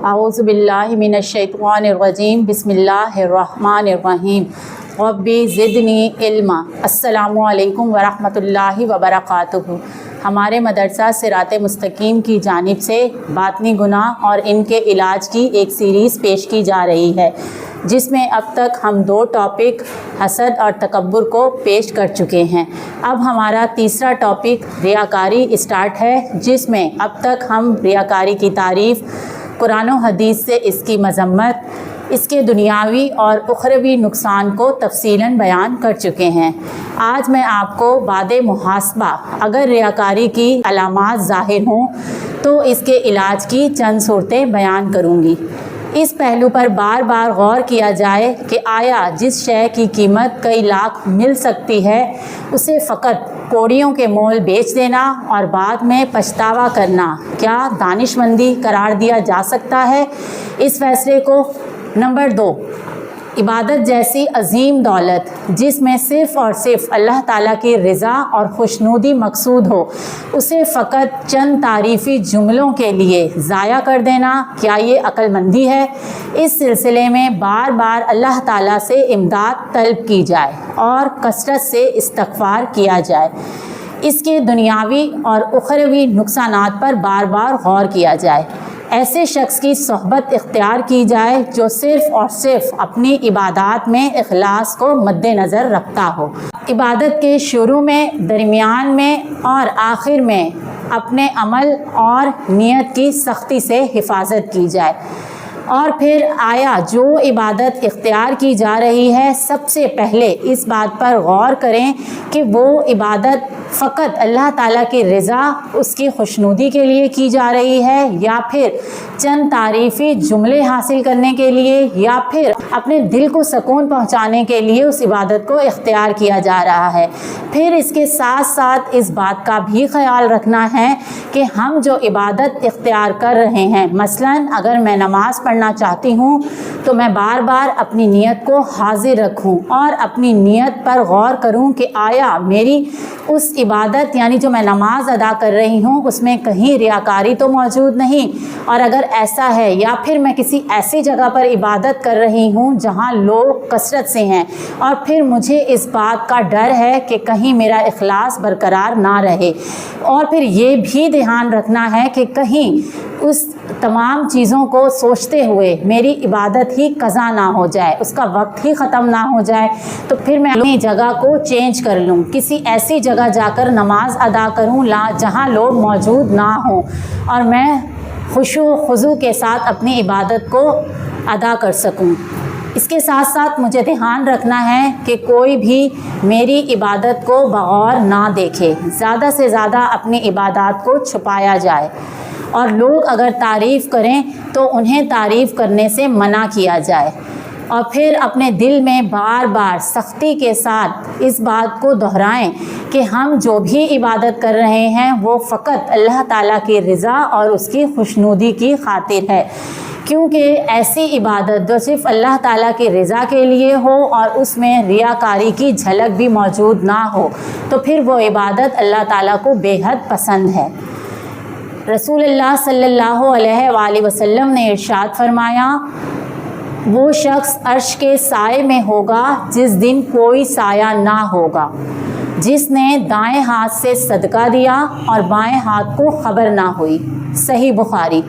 اعوذ باللہ من الشیطان الرجیم بسم اللہ الرحمن الرحیم ربی زدنی علما۔ السلام علیکم ورحمۃ اللہ وبرکاتہ۔ ہمارے مدرسہ صراط مستقیم کی جانب سے باطنی گناہ اور ان کے علاج کی ایک سیریز پیش کی جا رہی ہے، جس میں اب تک ہم 2 ٹاپک حسد اور تکبر کو پیش کر چکے ہیں۔ اب ہمارا تیسرا ٹاپک ریاکاری اسٹارٹ ہے، جس میں اب تک ہم ریاکاری کی تعریف، قرآن و حدیث سے اس کی مذمت، اس کے دنیاوی اور اخروی نقصان کو تفصیلاً بیان کر چکے ہیں۔ آج میں آپ کو بعد محاسبہ اگر ریاکاری کی علامات ظاہر ہوں تو اس کے علاج کی چند صورتیں بیان کروں گی۔ اس پہلو پر بار بار غور کیا جائے کہ آیا جس شے کی قیمت کئی لاکھ مل سکتی ہے اسے فقط کوڑیوں کے مول بیچ دینا اور بعد میں پچھتاوا کرنا کیا دانش مندی قرار دیا جا سکتا ہے؟ اس فیصلے کو نمبر 2، عبادت جیسی عظیم دولت جس میں صرف اور صرف اللہ تعالیٰ کی رضا اور خوشنودی مقصود ہو، اسے فقط چند تعریفی جملوں کے لیے ضائع کر دینا کیا یہ عقل مندی ہے؟ اس سلسلے میں بار بار اللہ تعالیٰ سے امداد طلب کی جائے اور کثرت سے استغفار کیا جائے۔ اس کے دنیاوی اور اخروی نقصانات پر بار بار غور کیا جائے۔ ایسے شخص کی صحبت اختیار کی جائے جو صرف اور صرف اپنی عبادات میں اخلاص کو مد نظر رکھتا ہو۔ عبادت کے شروع میں، درمیان میں اور آخر میں اپنے عمل اور نیت کی سختی سے حفاظت کی جائے۔ اور پھر آیا جو عبادت اختیار کی جا رہی ہے، سب سے پہلے اس بات پر غور کریں کہ وہ عبادت فقط اللہ تعالیٰ کی رضا، اس کی خوشنودی کے لیے کی جا رہی ہے، یا پھر چند تعریفی جملے حاصل کرنے کے لیے، یا پھر اپنے دل کو سکون پہنچانے کے لیے اس عبادت کو اختیار کیا جا رہا ہے۔ پھر اس کے ساتھ ساتھ اس بات کا بھی خیال رکھنا ہے کہ ہم جو عبادت اختیار کر رہے ہیں، مثلاً اگر میں نماز پڑھنا چاہتی ہوں تو میں بار بار اپنی نیت کو حاضر رکھوں اور اپنی نیت پر غور کروں کہ آیا میری اس عبادت یعنی جو میں نماز ادا کر رہی ہوں اس میں کہیں ریاکاری تو موجود نہیں، اور اگر ایسا ہے یا پھر میں کسی ایسی جگہ پر عبادت کر رہی ہوں جہاں لوگ کثرت سے ہیں اور پھر مجھے اس بات کا ڈر ہے کہ کہیں میرا اخلاص برقرار نہ رہے، اور پھر یہ بھی دھیان رکھنا ہے کہ کہیں اس تمام چیزوں کو سوچتے ہوئے میری عبادت ہی قضا نہ ہو جائے، اس کا وقت ہی ختم نہ ہو جائے، تو پھر میں اپنی جگہ کو چینج کر لوں، کسی ایسی جگہ جا کر نماز ادا کروں جہاں لوگ موجود نہ ہوں اور میں خشوع و خضوع کے ساتھ اپنی عبادت کو ادا کر سکوں۔ اس کے ساتھ ساتھ مجھے دھیان رکھنا ہے کہ کوئی بھی میری عبادت کو بغور نہ دیکھے، زیادہ سے زیادہ اپنی عبادات کو چھپایا جائے، اور لوگ اگر تعریف کریں تو انہیں تعریف کرنے سے منع کیا جائے، اور پھر اپنے دل میں بار بار سختی کے ساتھ اس بات کو دہرائیں کہ ہم جو بھی عبادت کر رہے ہیں وہ فقط اللہ تعالیٰ کی رضا اور اس کی خوشنودی کی خاطر ہے، کیونکہ ایسی عبادت جو صرف اللہ تعالیٰ کی رضا کے لیے ہو اور اس میں ریاکاری کی جھلک بھی موجود نہ ہو تو پھر وہ عبادت اللہ تعالیٰ کو بے حد پسند ہے۔ رسول اللہ صلی اللہ علیہ وآلہ وسلم نے ارشاد فرمایا، وہ شخص عرش کے سائے میں ہوگا جس دن کوئی سایہ نہ ہوگا، جس نے دائیں ہاتھ سے صدقہ دیا اور بائیں ہاتھ کو خبر نہ ہوئی۔ صحیح بخاری۔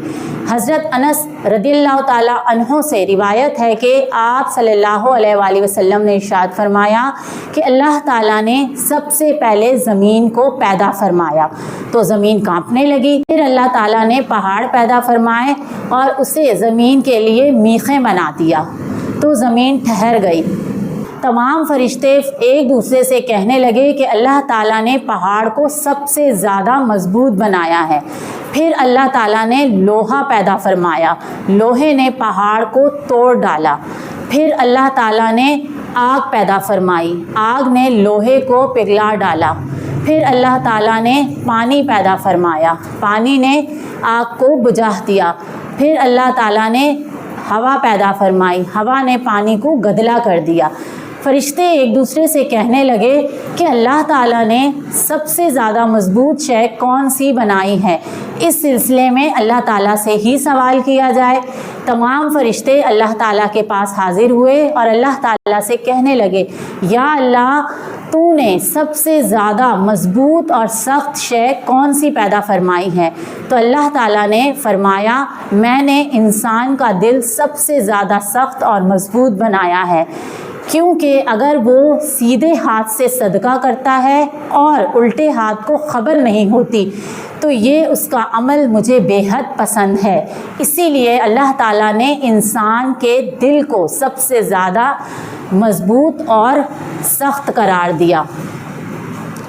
حضرت انس رضی اللہ تعالیٰ عنہ سے روایت ہے کہ آپ صلی اللہ علیہ وآلہ وسلم نے ارشاد فرمایا کہ اللہ تعالیٰ نے سب سے پہلے زمین کو پیدا فرمایا تو زمین کانپنے لگی، پھر اللہ تعالیٰ نے پہاڑ پیدا فرمائے اور اسے زمین کے لیے میخیں بنا دیا تو زمین ٹھہر گئی۔ تمام فرشتے ایک دوسرے سے کہنے لگے کہ اللہ تعالیٰ نے پہاڑ کو سب سے زیادہ مضبوط بنایا ہے۔ پھر اللہ تعالیٰ نے لوہا پیدا فرمایا، لوہے نے پہاڑ کو توڑ ڈالا۔ پھر اللہ تعالیٰ نے آگ پیدا فرمائی، آگ نے لوہے کو پگھلا ڈالا۔ پھر اللہ تعالیٰ نے پانی پیدا فرمایا، پانی نے آگ کو بجھا دیا۔ پھر اللہ تعالیٰ نے ہوا پیدا فرمائی، ہوا نے پانی کو گدلا کر دیا۔ فرشتے ایک دوسرے سے کہنے لگے کہ اللہ تعالیٰ نے سب سے زیادہ مضبوط شے کون سی بنائی ہے؟ اس سلسلے میں اللہ تعالیٰ سے ہی سوال کیا جائے۔ تمام فرشتے اللہ تعالیٰ کے پاس حاضر ہوئے اور اللہ تعالیٰ سے کہنے لگے، یا اللہ تو نے سب سے زیادہ مضبوط اور سخت شے کون سی پیدا فرمائی ہے؟ تو اللہ تعالیٰ نے فرمایا، میں نے انسان کا دل سب سے زیادہ سخت اور مضبوط بنایا ہے، کیونکہ اگر وہ سیدھے ہاتھ سے صدقہ کرتا ہے اور الٹے ہاتھ کو خبر نہیں ہوتی تو یہ اس کا عمل مجھے بے حد پسند ہے۔ اسی لیے اللہ تعالیٰ نے انسان کے دل کو سب سے زیادہ مضبوط اور سخت قرار دیا۔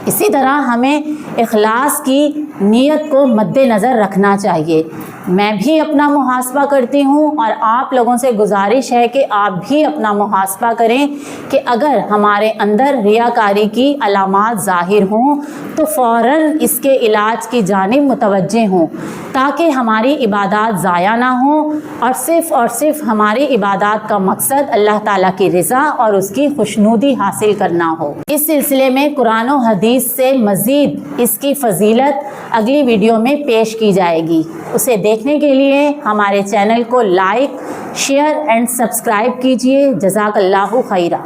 اسی طرح ہمیں اخلاص کی نیت کو مد نظر رکھنا چاہیے۔ میں بھی اپنا محاسبہ کرتی ہوں اور آپ لوگوں سے گزارش ہے کہ آپ بھی اپنا محاسبہ کریں کہ اگر ہمارے اندر ریاکاری کی علامات ظاہر ہوں تو فوراً اس کے علاج کی جانب متوجہ ہوں، تاکہ ہماری عبادات ضائع نہ ہوں اور صرف ہماری عبادات کا مقصد اللہ تعالیٰ کی رضا اور اس کی خوشنودی حاصل کرنا ہو۔ اس سلسلے میں قرآن و حدیث سے مزید اس کی فضیلت اگلی ویڈیو میں پیش کی جائے گی۔ اسے دیکھنے کے لیے ہمارے چینل کو لائک، شیئر اینڈ سبسکرائب کیجیے۔ جزاک اللہ خیرہ۔